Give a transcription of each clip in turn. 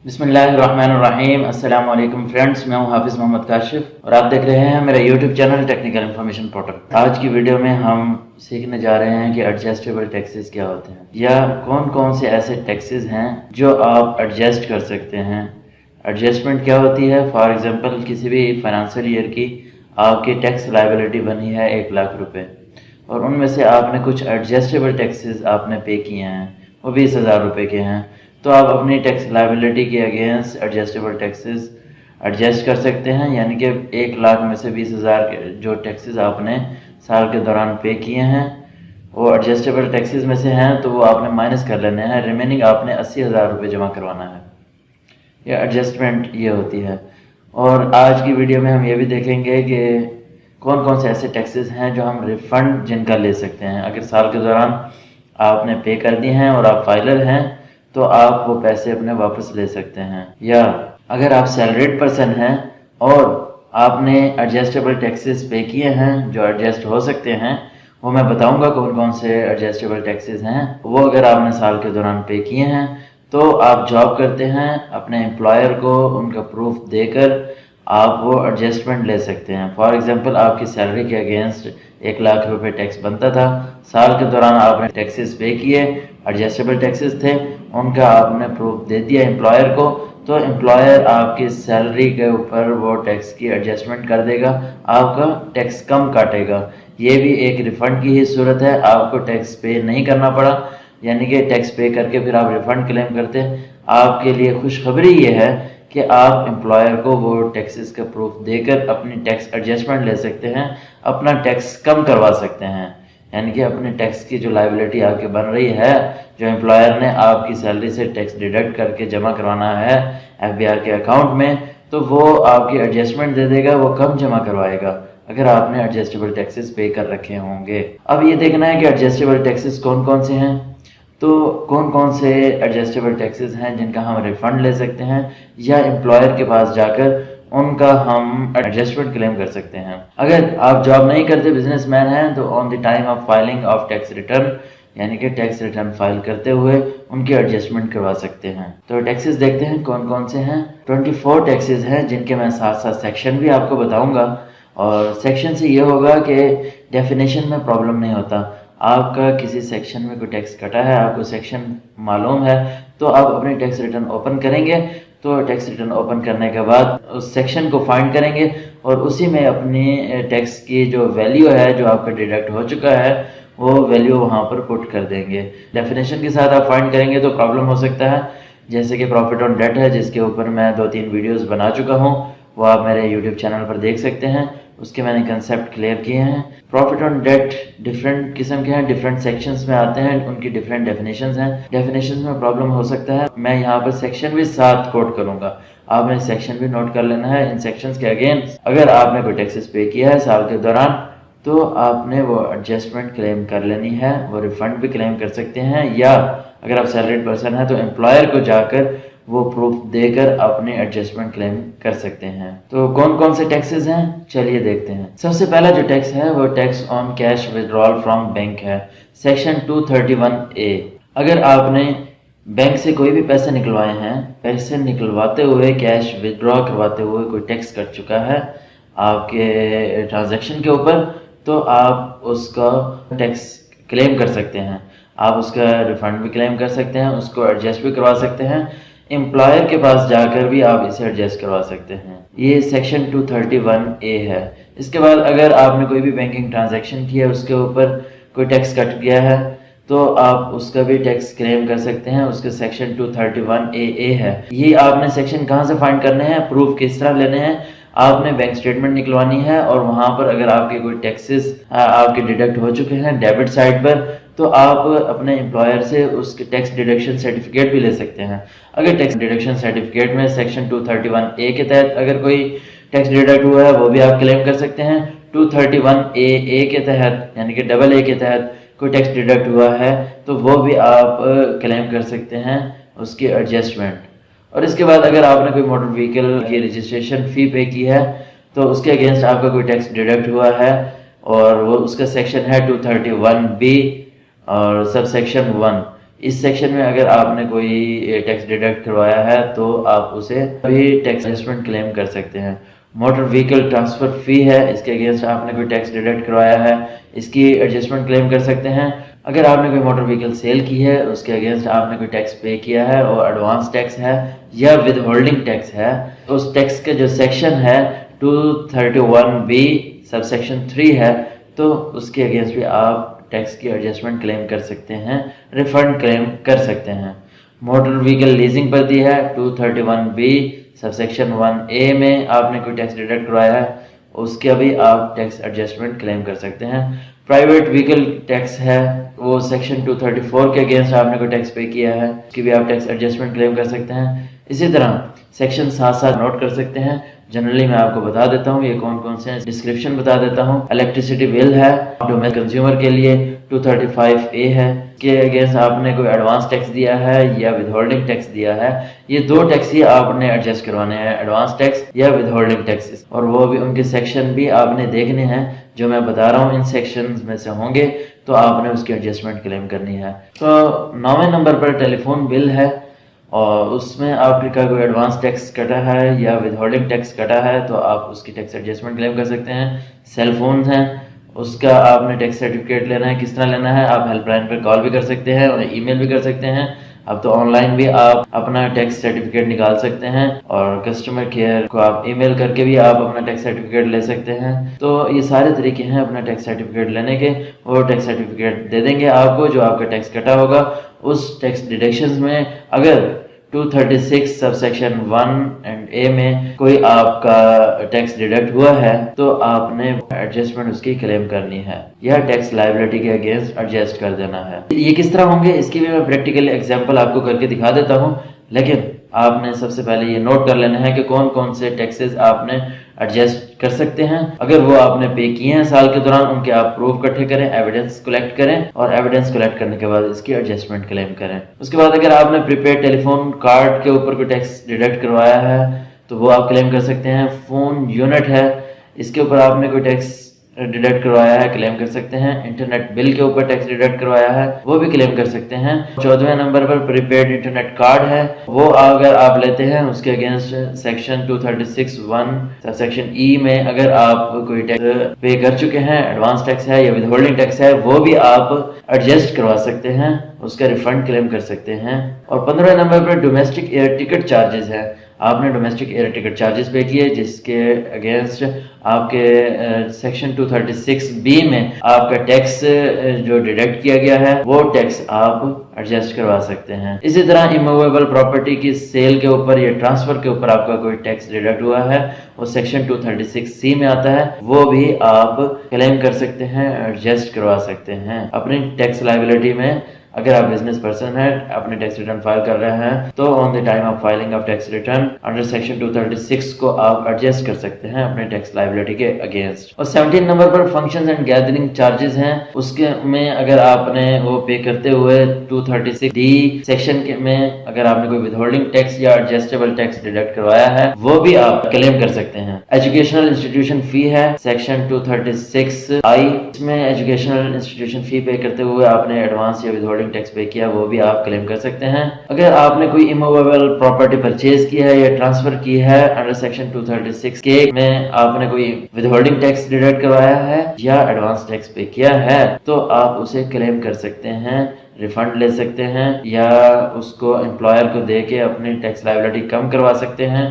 बिस्मिल्लाहिर्रहमानिर्रहीम। अस्सलाम वालेकुम फ्रेंड्स, मैं हूं हाफिज़ मोहम्मद काशिफ और आप देख रहे हैं मेरा YouTube channel technical information portal. आज की वीडियो में हम सीखने जा रहे हैं कि एडजस्टेबल टैक्सेस क्या होते हैं या कौन कौन से ऐसे टैक्सेस हैं जो आप एडजस्ट कर सकते हैं। एडजस्टमेंट क्या होती है? फॉर एग्जांपल किसी भी फाइनेंशियल ईयर की आपकी टैक्स लायबिलिटी बनी है 1,00,000 रुपये और उनमें से आपने कुछ एडजस्टेबल टैक्सेस आपने पे किए हैं, वो 20,000 रुपये के हैं, तो आप अपनी टैक्स लायबिलिटी के अगेंस्ट एडजस्टेबल टैक्सेस एडजस्ट कर सकते हैं। यानी कि 1,00,000 में से 20,000 जो टैक्सेस आपने साल के दौरान पे किए हैं वो एडजस्टेबल टैक्सेस में से हैं, तो वो आपने माइनस कर लेने हैं। रिमेनिंग आपने 80,000 रुपये जमा करवाना है। ये एडजस्टमेंट ये होती है। और आज की वीडियो में हम ये भी देखेंगे कि कौन कौन से ऐसे टैक्सेस हैं जो हम रिफ़ंड जिनका ले सकते हैं। अगर साल के दौरान आपने पे कर दिए हैं और आप फाइलर हैं तो आप वो पैसे अपने वापस ले सकते हैं। या अगर आप सैलरीड पर्सन हैं और आपने एडजस्टेबल टैक्सेस पे किए हैं जो एडजस्ट हो सकते हैं, वो मैं बताऊंगा कौन कौन से एडजस्टेबल टैक्सेस हैं। वो अगर आपने साल के दौरान पे किए हैं तो आप जॉब करते हैं, अपने एम्प्लॉयर को उनका प्रूफ देकर आप वो एडजस्टमेंट ले सकते हैं। फॉर एग्जांपल आपकी सैलरी के अगेंस्ट 1,00,000 रुपये टैक्स बनता था, साल के दौरान आपने टैक्सेस पे किए, एडजस्टेबल टैक्सेस थे, उनका आपने प्रूफ दे दिया एम्प्लॉयर को, तो एम्प्लॉयर आपकी सैलरी के ऊपर वो टैक्स की एडजस्टमेंट कर देगा, आपका टैक्स कम काटेगा। ये भी एक रिफ़ंड की ही सूरत है, आपको टैक्स पे नहीं करना पड़ा, यानी कि टैक्स पे करके फिर आप रिफ़ंड क्लेम करते हैं। आपके लिए खुशखबरी ये है कि आप एम्प्लॉयर को वो टैक्सेस का प्रूफ देकर अपनी टैक्स एडजस्टमेंट ले सकते हैं, अपना टैक्स कम करवा सकते हैं। यानी कि अपने टैक्स की जो लायबिलिटी आपकी बन रही है, जो एम्प्लॉयर ने आपकी सैलरी से टैक्स डिडक्ट करके जमा करवाना है FBR के अकाउंट में, तो वो आपकी एडजस्टमेंट दे देगा, वो कम जमा करवाएगा अगर आपने एडजस्टेबल टैक्सेस पे कर रखे होंगे। अब ये देखना है कि एडजस्टेबल टैक्सेस कौन कौन से हैं। तो कौन कौन से एडजस्टेबल टैक्सेस हैं जिनका हम रिफ़ंड ले सकते हैं या एम्प्लॉयर के पास जाकर उनका हम एडजस्टमेंट क्लेम कर सकते हैं। अगर आप जॉब नहीं करते, बिजनेसमैन हैं, तो on the time of filing of tax return, यानी कि टैक्स रिटर्न फाइल करते हुए उनकी एडजस्टमेंट करवा सकते हैं। तो टैक्सेस देखते हैं कौन कौन से हैं। 24 टैक्सेस हैं जिनके मैं साथ साथ सेक्शन भी आपको बताऊंगा। और सेक्शन से ये होगा कि डेफिनेशन में प्रॉब्लम नहीं होता। आपका किसी सेक्शन में कोई टैक्स कटा है, आपको सेक्शन मालूम है, तो आप अपनी टैक्स रिटर्न ओपन करेंगे, तो टैक्स रिटर्न ओपन करने के बाद उस सेक्शन को फाइंड करेंगे और उसी में अपनी टैक्स की जो वैल्यू है जो आपका डिडक्ट हो चुका है वो वैल्यू वहाँ पर पुट कर देंगे। डेफिनेशन के साथ आप फाइंड करेंगे तो प्रॉब्लम हो सकता है, जैसे कि प्रॉफिट ऑन डेट है, जिसके ऊपर मैं 2-3 वीडियोस बना चुका हूँ, वो आप मेरे यूट्यूब चैनल पर देख सकते हैं। उसके मैंने कंसेप्ट क्लियर किए हैं। प्रॉफिट ऑन डेट डिफरेंट किस्म के हैं, डिफरेंट सेक्शंस में आते हैं, उनकी डिफरेंट डेफिनेशंस हैं। डेफिनेशंस में प्रॉब्लम हो सकता है, मैं यहाँ पर सेक्शन भी साथ कोट करूँगा, आपने सेक्शन भी नोट कर लेना है। इन सेक्शंस के अगेंस्ट अगर आपने कोई टैक्सेस पे किया है साल के दौरान तो आपने वो एडजस्टमेंट क्लेम कर लेनी है, वो रिफंड भी क्लेम कर सकते हैं, या अगर आप सैलरीड पर्सन हैं तो एम्प्लॉयर को जाकर वो प्रूफ देकर अपने एडजस्टमेंट क्लेम कर सकते हैं। तो कौन कौन से टैक्सेस हैं, चलिए देखते हैं। सबसे पहला जो टैक्स है वो tax on cash withdrawal from bank है, सेक्शन 231A। अगर आपने बैंक से कोई भी पैसे निकलवाए हैं, पैसे निकलवाते हुए कैश विड्रॉ करवाते हुए कोई टैक्स कट चुका है आपके ट्रांजैक्शन के ऊपर, तो आप उसका टैक्स क्लेम कर सकते हैं। आप उसका रिफंड भी क्लेम कर सकते हैं, उसको एडजस्ट भी करवा सकते हैं, एम्प्लॉयर के पास जाकर भी आप इसे एडजस्ट करवा सकते हैं। ये सेक्शन 231A है। इसके बाद अगर आपने कोई भी बैंकिंग ट्रांजैक्शन की है, उसके ऊपर कोई टैक्स कट गया है, तो आप उसका भी टैक्स क्लेम कर सकते हैं। उसके सेक्शन 231AA है। ये आपने सेक्शन कहाँ से फाइंड करने हैं, प्रूफ किस तरह लेने हैं, आपने बैंक स्टेटमेंट निकलवानी है और वहाँ पर अगर आपके कोई टैक्सेस आपके डिडक्ट हो चुके हैं डेबिट साइड पर, तो आप अपने एम्प्लॉयर से उसके टैक्स डिडक्शन सर्टिफिकेट भी ले सकते हैं। अगर टैक्स डिडक्शन सर्टिफिकेट में सेक्शन 231A के तहत अगर कोई टैक्स डिडक्ट हुआ है वो भी आप क्लेम कर सकते हैं। 231AA के तहत यानी कि AA के तहत कोई टैक्स डिडक्ट हुआ है तो वो भी आप क्लेम कर सकते हैं उसकी एडजस्टमेंट। और इसके बाद अगर आपने कोई मोटर व्हीकल की रजिस्ट्रेशन फ़ी पे की है तो उसके अगेंस्ट आपका कोई टैक्स डिडक्ट हुआ है और वो उसका सेक्शन है 231B और सब सेक्शन 1। इस सेक्शन में अगर आपने कोई टैक्स डिडक्ट करवाया है तो आप उसे भी टैक्स एडजस्टमेंट क्लेम कर सकते हैं। मोटर व्हीकल ट्रांसफर फी है, इसके अगेंस्ट आपने कोई टैक्स डिडक्ट करवाया है, इसकी एडजस्टमेंट क्लेम कर सकते हैं। अगर आपने कोई मोटर व्हीकल सेल की है, उसके अगेंस्ट आपने कोई टैक्स पे किया है और एडवांस टैक्स है या विद होल्डिंग टैक्स है, तो उस टैक्स का जो सेक्शन है 231B सब सेक्शन 3 है, तो उसके अगेंस्ट भी आप टैक्स की एडजस्टमेंट क्लेम कर सकते हैं, रिफंड क्लेम कर सकते हैं। मोटर व्हीकल लीजिंग पर दी है 231B सबसेक्शन 1A में आपने कोई टैक्स डिडक्ट करवाया है, उसका भी आप टैक्स एडजस्टमेंट क्लेम कर सकते हैं। प्राइवेट व्हीकल टैक्स है, वो सेक्शन 234 के अगेंस्ट आपने कोई टैक्स पे किया है, उसकी भी आप टैक्स एडजस्टमेंट क्लेम कर सकते हैं। इसी तरह सेक्शन साथ साथ नोट कर सकते हैं। जनरली मैं आपको बता देता हूँ ये कौन कौन से हैं, डिस्क्रिप्शन बता देता हूँ। इलेक्ट्रिसिटी बिल है डोमेस्टिक कंज्यूमर के लिए 235A है, के अगेंस्ट आपने कोई एडवांस टैक्स दिया है या विदहोल्डिंग टैक्स दिया है, ये दो टैक्स ही आपने एडजस्ट करवाने हैं, एडवांस टैक्स या विदहोल्डिंग टैक्स, और वो भी उनके सेक्शन भी आपने देखने हैं जो मैं बता रहा हूँ इन सेक्शंस में से होंगे, तो आपने उसकी एडजस्टमेंट क्लेम करनी है। तो 9वें नंबर पर टेलीफोन बिल है और उसमें आपका कोई एडवांस टैक्स कटा है या विदहोल्डिंग टैक्स कटा है, तो आप उसकी टैक्स एडजस्टमेंट क्लेम कर सकते हैं। सेल फोन हैं, उसका आपने टैक्स सर्टिफिकेट लेना है, किस तरह लेना है, आप हेल्पलाइन पर कॉल भी कर सकते हैं और ईमेल भी कर सकते हैं। अब तो ऑनलाइन भी आप अपना टैक्स सर्टिफिकेट निकाल सकते हैं और कस्टमर केयर को आप ईमेल करके भी आप अपना टैक्स सर्टिफिकेट ले सकते हैं। तो ये सारे तरीके हैं अपना टैक्स सर्टिफिकेट लेने के। वो टैक्स सर्टिफिकेट दे देंगे आपको जो आपका टैक्स कटा होगा। उस टैक्स डिडक्शंस में अगर 236 सबसेक्शन 1 एंड A में कोई आपका टैक्स डिडक्ट हुआ है तो आपने एडजस्टमेंट उसकी क्लेम करनी है या टैक्स लायबिलिटी के अगेंस्ट एडजस्ट कर देना है। ये किस तरह होंगे इसकी भी मैं प्रैक्टिकल एग्जांपल आपको करके दिखा देता हूँ, लेकिन आपने सबसे पहले ये नोट कर लेना है कि कौन कौन से टैक्सेस आपने एडजस्ट कर सकते हैं। अगर वो आपने पे किए हैं साल के दौरान, उनके आप प्रूफ इकट्ठे करें, एविडेंस कलेक्ट करें और एविडेंस कलेक्ट करने के बाद इसकी एडजस्टमेंट क्लेम करें। उसके बाद अगर आपने प्रीपेड टेलीफोन कार्ड के ऊपर कोई टैक्स डिडक्ट करवाया है तो वो आप क्लेम कर सकते हैं। फोन यूनिट है, इसके ऊपर आपने कोई टैक्स डिडक्ट करवाया है, क्लेम कर सकते हैं। इंटरनेट बिल के ऊपर टैक्स डिडक्ट करवाया है, वो भी क्लेम कर सकते हैं। 14वें नंबर पर प्रीपेड इंटरनेट कार्ड है, वो अगर आप लेते हैं उसके अगेंस्ट सेक्शन 236(1) सेक्शन E में अगर आप कोई टैक्स पे कर चुके हैं, एडवांस टैक्स है या विदहोल्डिंग टैक्स है, वो भी आप एडजस्ट करवा सकते हैं, उसका रिफंड क्लेम कर सकते हैं। और 15वें नंबर पर डोमेस्टिक एयर टिकट चार्जेस है, आपने डोमेस्टिक एयर टिकट चार्जेस पे किए जिसके अगेंस्ट आपके सेक्शन 236B में आपका टैक्स जो डिडक्ट किया गया है वो टैक्स आप एडजस्ट करवा सकते हैं। इसी तरह इमूवेबल प्रॉपर्टी की सेल के ऊपर या ट्रांसफर के ऊपर आपका कोई टैक्स डिडक्ट हुआ है, वो सेक्शन 236C में आता है, वो भी आप क्लेम कर सकते हैं, एडजस्ट करवा सकते हैं अपनी टैक्स लायबिलिटी में। अगर आप बिजनेस पर्सन है, अपने टैक्स रिटर्न फाइल कर रहे हैं, तो on the time of filing of tax return under section 236 को आप एडजस्ट कर सकते हैं अपने टैक्स लायबिलिटी के अगेंस्ट। और 17 नंबर पर फंक्शंस एंड गैदरिंग चार्जेस हैं, उसके में अगर आपने वो पे करते हुए 236D सेक्शन के में अगर आपने कोई विदहोल्डिंग टैक्स या एडजस्टेबल टैक्स डिडक्ट करवाया है, वो भी आप क्लेम कर सकते हैं। एजुकेशनल इंस्टीट्यूशन फी है सेक्शन 236I, इसमें एजुकेशनल इंस्टीट्यूशन फी पे करते हुए आपने एडवांस या विदहोल्डिंग टैक्स पे किया, वो भी आप क्लेम कर सकते हैं। अगर आपने कोई इमूवेबल प्रॉपर्टी परचेज की है या ट्रांसफर की है अंडर सेक्शन 236K में आपने कोई विदहोल्डिंग टैक्स डिडक्ट करवाया है या एडवांस टैक्स पे किया है, तो आप उसे क्लेम कर सकते हैं, रिफंड ले सकते हैं या उसको एम्प्लॉयर को दे के अपनी टैक्स लायबिलिटी कम करवा सकते हैं,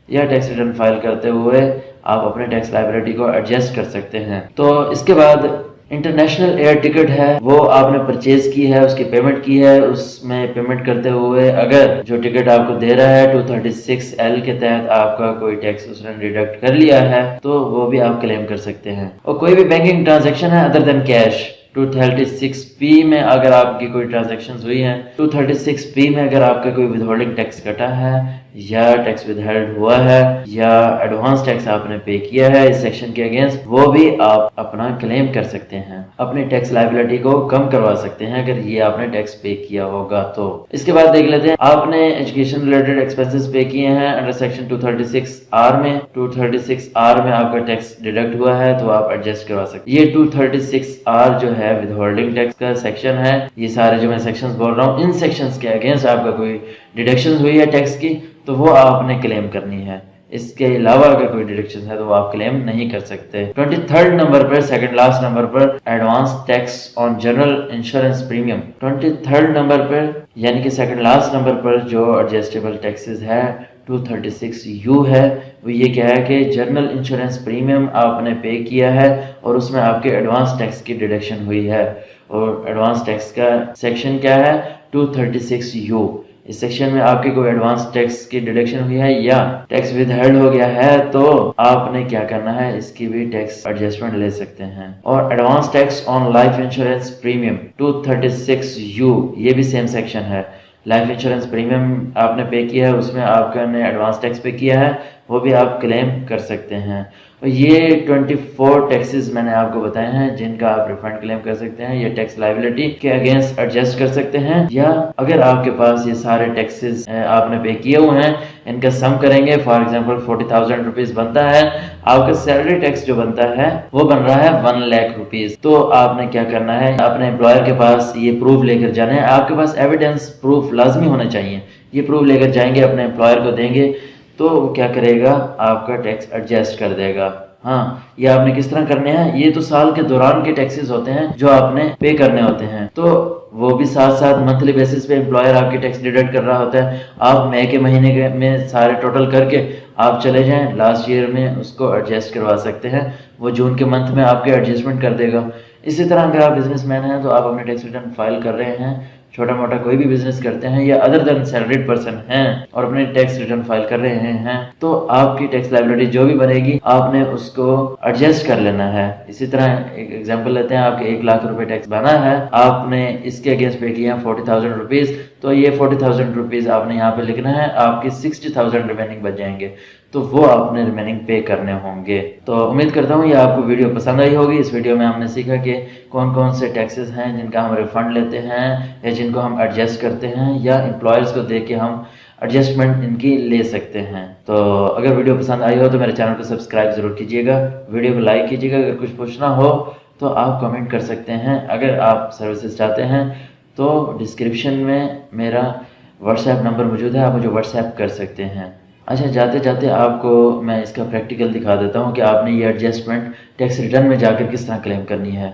या टैक्स रिटर्न फाइल करते हुए आप अपने टैक्स लायबिलिटी को एडजस्ट कर सकते हैं। तो इसके बाद इंटरनेशनल एयर टिकट है, वो आपने परचेज की है, उसकी पेमेंट की है, उसमें पेमेंट करते हुए अगर जो टिकट आपको दे रहा है 236L के तहत आपका कोई टैक्स उसने डिडक्ट कर लिया है, तो वो भी आप क्लेम कर सकते हैं। और कोई भी बैंकिंग ट्रांजैक्शन है अदर देन कैश, 236P में अगर आपकी कोई ट्रांजैक्शन हुई है, 236P में अगर आपका कोई विदहोल्डिंग टैक्स कटा है या टैक्स विदहेल्ड हुआ है या एडवांस टैक्स आपने पे किया है इस सेक्शन के अगेंस्ट, वो भी आप अपना क्लेम कर सकते हैं, अपनी टैक्स लायबिलिटी को कम करवा सकते हैं अगर ये आपने टैक्स पे किया होगा तो। इसके बाद देख लेते हैं, आपने एजुकेशन रिलेटेड एक्सपेंसेस पे किए हैं अंडर सेक्शन 236R में, 236R में आपका टैक्स डिडक्ट हुआ है तो आप एडजस्ट करवा सकते हैं। ये 236R जो है है विदहोल्डिंग टैक्स का सेक्शन है। ये सारे जो मैं सेक्शंस बोल रहा हूँ, इन सेक्शंस के अगेंस्ट आपका कोई डिडक्शन हुई है टैक्स की तो वो आपने क्लेम करनी है। इसके अलावा अगर कोई डिडक्शन है तो वो आप क्लेम नहीं कर सकते। 23rd नंबर पर, सेकंड लास्ट नंबर पर, advance tax on general insurance premium. 23rd number पर यानी कि सेकंड लास्ट नंबर पर जो एडजस्टेबल टैक्सेस है 236U है, वो ये क्या है कि जनरल इंश्योरेंस प्रीमियम आपने पे किया है और उसमें आपके एडवांस टैक्स की डिडक्शन हुई है। और एडवांस टैक्स का सेक्शन क्या है 236U। इस सेक्शन में आपके कोई एडवांस टैक्स की डिडक्शन हुई है या टैक्स विदहेल्ड हो गया है तो आपने क्या करना है, इसकी भी टैक्स एडजस्टमेंट ले सकते हैं। और advance tax on life insurance premium 236U, ये भी सेम सेक्शन है। लाइफ इंश्योरेंस प्रीमियम आपने पे किया है, उसमें आपने एडवांस टैक्स पे किया है, वो भी आप क्लेम कर सकते हैं। और ये 24 टैक्सेस मैंने आपको बताए हैं जिनका आप रिफंड क्लेम कर सकते हैं। ये टैक्स लायबिलिटी के अगेंस्ट एडजस्ट कर सकते हैं, या अगर आपके पास ये सारे टैक्सेस आपने पे किए हुए हैं, इनका सम करेंगे, फॉर एग्जांपल 40,000 रुपीज बनता है, आपका सैलरी टैक्स जो बनता है वो बन रहा है 1 लाख रुपीज। तो आपने क्या करना है, अपने एम्प्लॉयर के पास ये प्रूफ लेकर जाना है। आपके पास एविडेंस प्रूफ लाजमी होना चाहिए। ये प्रूफ लेकर जाएंगे, अपने एम्प्लॉयर को देंगे तो वो क्या करेगा, आपका टैक्स एडजस्ट कर देगा। हाँ, ये आपने किस तरह करने हैं, ये तो साल के दौरान के टैक्सेस होते हैं जो आपने पे करने होते हैं, तो वो भी साथ साथ मंथली बेसिस पे एम्प्लॉयर आपकी टैक्स डिडक्ट कर रहा होता है। आप मई के महीने में सारे टोटल करके आप चले जाएं लास्ट ईयर में उसको एडजस्ट करवा सकते हैं, वो जून के मंथ में आपके एडजस्टमेंट कर देगा। इसी तरह अगर आप बिजनेसमैन हैं तो आप अपने टैक्स रिटर्न फाइल कर रहे हैं, छोटा मोटा कोई भी बिजनेस करते हैं या अदर देन सैलरीड पर्सन हैं और अपने टैक्स रिटर्न फाइल कर रहे हैं, तो आपकी टैक्स लायबिलिटी जो भी बनेगी आपने उसको एडजस्ट कर लेना है। इसी तरह एक एग्जांपल लेते हैं, आपके 1 लाख रुपए टैक्स बना है, आपने इसके अगेंस्ट पे किया 40,000 रुपीज, तो ये 40,000 रुपीज आपने यहाँ पे लिखना है, आपके 60,000 रिमेनिंग बच जाएंगे, तो वो आपने रिमेनिंग पे करने होंगे। तो उम्मीद करता हूँ ये आपको वीडियो पसंद आई होगी। इस वीडियो में हमने सीखा कि कौन कौन से टैक्सेस हैं जिनका हम रिफंड लेते हैं या जिनको हम एडजस्ट करते हैं, या एम्प्लॉयर्स को देख के हम एडजस्टमेंट इनकी ले सकते हैं। तो अगर वीडियो पसंद आई हो तो मेरे चैनल को सब्सक्राइब जरूर कीजिएगा, वीडियो को लाइक कीजिएगा। अगर कुछ पूछना हो तो आप कमेंट कर सकते हैं। अगर आप सर्विसेज चाहते हैं तो डिस्क्रिप्शन में मेरा व्हाट्सएप नंबर मौजूद है, आप मुझे व्हाट्सएप कर सकते हैं। अच्छा, जाते जाते आपको मैं इसका प्रैक्टिकल दिखा देता हूँ कि आपने ये एडजस्टमेंट टैक्स रिटर्न में जाकर किस तरह क्लेम करनी है।